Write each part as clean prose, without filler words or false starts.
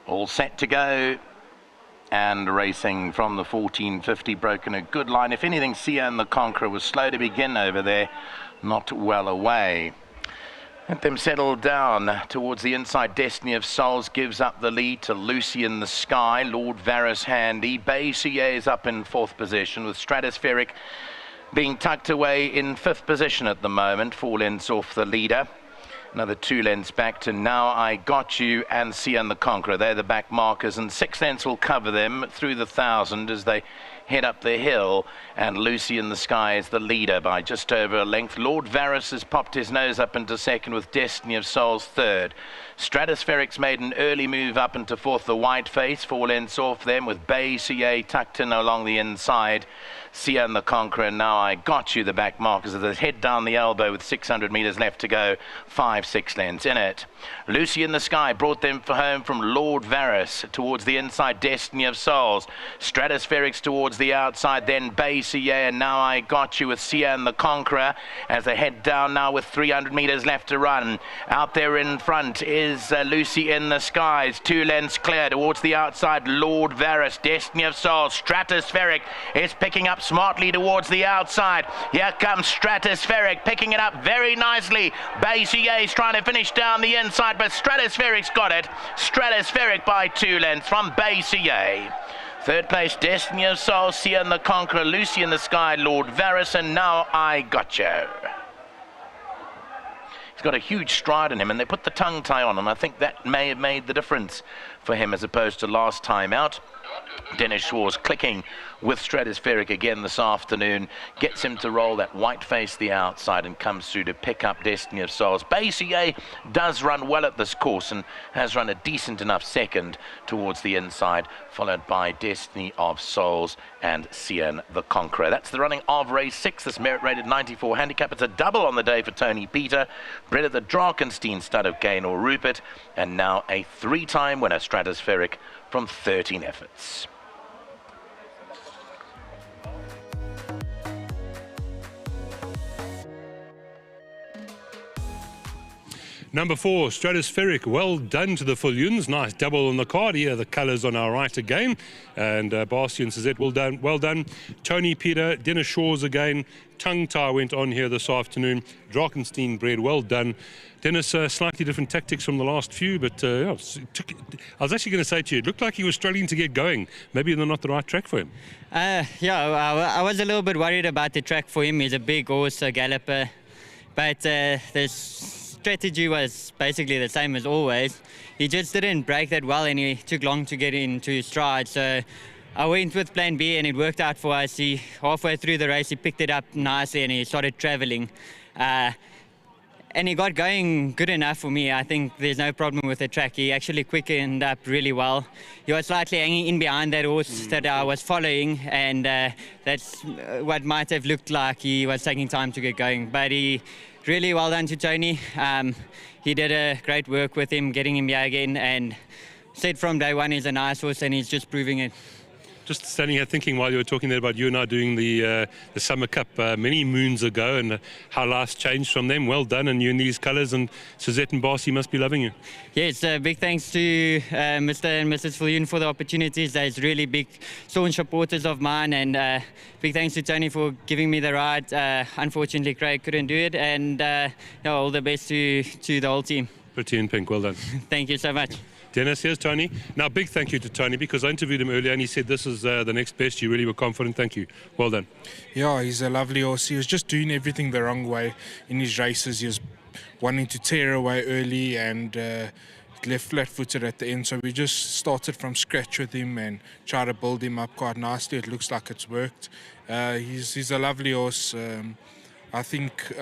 All set to go. And racing from the 1450, broken a good line. If anything, Sian the Conqueror was slow to begin over there, not well away. Let them settle down towards the inside. Destiny of Souls gives up the lead to Lucy in the Sky. Lord Varus handy. Bay CA is up in 4th position, with Stratospheric being tucked away in 5th position at the moment. 4 lengths off the leader. Another 2 lengths back to Now I Got You and Sian the Conqueror. They're the back markers, and 6 lengths will cover them through the 1,000 as they head up the hill. And Lucy in the Sky is the leader by just over a length. Lord Varus has popped his nose up into 2nd, with Destiny of Souls 3rd. Stratospherics made an early move up into 4th. The White Face 4 lengths off them, with Bay CA tucked in along the inside. Sian the Conqueror, Now I Got You, the back markers as they head down the elbow with 600 metres left to go. 5-6 lengths in it. Lucy in the Sky brought them for home from Lord Varus towards the inside. Destiny of Souls. Stratospherics towards the outside, then Bay CA and Now I Got You with Sian the Conqueror as they head down now with 300 metres left to run. Out there in front is Lucy in the Skies. 2 lengths clear towards the outside. Lord Varus, Destiny of Souls. Stratospheric is picking up smartly towards the outside. Here comes Stratospheric, picking it up very nicely. Bay CA is trying to finish down the inside, but Stratospheric got it. Stratospheric by 2 lengths from Bay CA. 3rd place, Destiny of Souls, Sian the Conqueror, Lucy in the Sky, Lord Varus, and Now I Got You. He's got a huge stride in him, and they put the tongue tie on him. I think that may have made the difference for him as opposed to last time out. Dennis Shaw's clicking with Stratospheric again this afternoon, gets him to roll that White Face the outside and comes through to pick up Destiny of Souls. Bay CA does run well at this course and has run a decent enough 2nd towards the inside, followed by Destiny of Souls and Sian the Conqueror. That's the running of race 6, this merit rated 94 handicap. It's a double on the day for Tony Peter, bred at the Drakenstein stud of Gaynor Rupert, and now a 3-time winner, Stratospheric, from 13 efforts. Number 4, Stratospheric, well done to the Fullions. Nice double on the card. Here are the colours on our right again. And Barcy and Suzette, well done. Well done. Tony Peter, Dennis Shaw's again. Tongue tie went on here this afternoon. Drakenstein bred, well done. Dennis, slightly different tactics from the last few, but yeah, I was actually going to say to you, it looked like he was struggling to get going. Maybe they're not the right track for him. Yeah, I was a little bit worried about the track for him. He's a big horse, a galloper. But this strategy was basically the same as always. He just didn't break that well, and he took long to get into stride. So I went with plan B, and it worked out for us. Halfway through the race, he picked it up nicely, and he started traveling. And he got going good enough for me. I think there's no problem with the track. He actually quickened up really well. He was slightly hanging in behind that horse that I was following, and that's what might have looked like he was taking time to get going. But he really well done to Tony. He did a great work with him, getting him here again, and said from day one he's a nice horse, and he's just proving it. Just standing here thinking while you were talking there about you and I doing the Summer Cup many moons ago, and how life's changed from them. Well done, and you in these colours, and Suzette and Barcy must be loving you. Yes, big thanks to Mr. and Mrs. Fullion for the opportunities. They're really big, staunch supporters of mine, and big thanks to Tony for giving me the ride. Unfortunately, Craig couldn't do it, and all the best to the whole team. Pretty in pink, well done. Thank you so much. Dennis, here's Tony. Now, big thank you to Tony, because I interviewed him earlier and he said this is the next best. You really were confident. Thank you. Well done. Yeah, he's a lovely horse. He was just doing everything the wrong way in his races. He was wanting to tear away early and left flat-footed at the end. So we just started from scratch with him and tried to build him up quite nicely. It looks like it's worked. He's a lovely horse. I think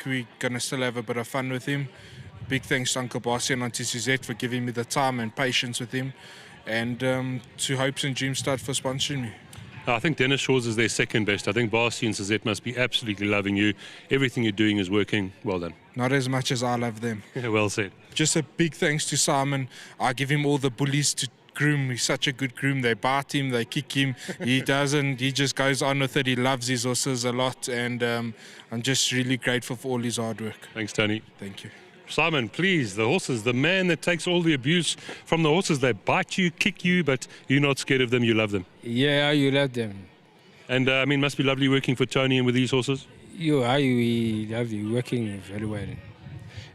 we're going to still have a bit of fun with him. Big thanks to Uncle Barcy and Auntie Suzette for giving me the time and patience with him, and to Hopes and Dream Stud for sponsoring me. I think Dennis Shaw's is their second best. I think Barcy and Suzette must be absolutely loving you. Everything you're doing is working. Well done. Not as much as I love them. Well said. Just a big thanks to Simon. I give him all the bullies to groom. He's such a good groom. They bite him, they kick him. He just goes on with it. He loves his horses a lot, and I'm just really grateful for all his hard work. Thanks, Tony. Thank you. Simon, please, the horses, the man that takes all the abuse from the horses. They bite you, kick you, but you're not scared of them, you love them. Yeah, you love them. And I mean, must be lovely working for Tony and with these horses. We love you working very well.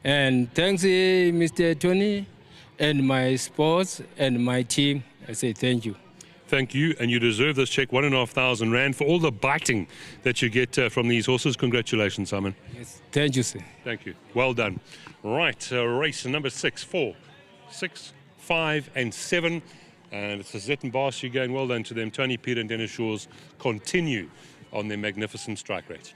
And thanks, Mr. Tony, and my sports and my team. I say thank you. Thank you, and you deserve this check, 1,500 rand for all the biting that you get from these horses. Congratulations, Simon. Yes, thank you, sir. Thank you. Well done. Right, race number 6, 4, 6, 5, and 7. And it's a Zet and Barshu again. Well done to them. Tony, Peter, and Dennis Shores continue on their magnificent strike rate.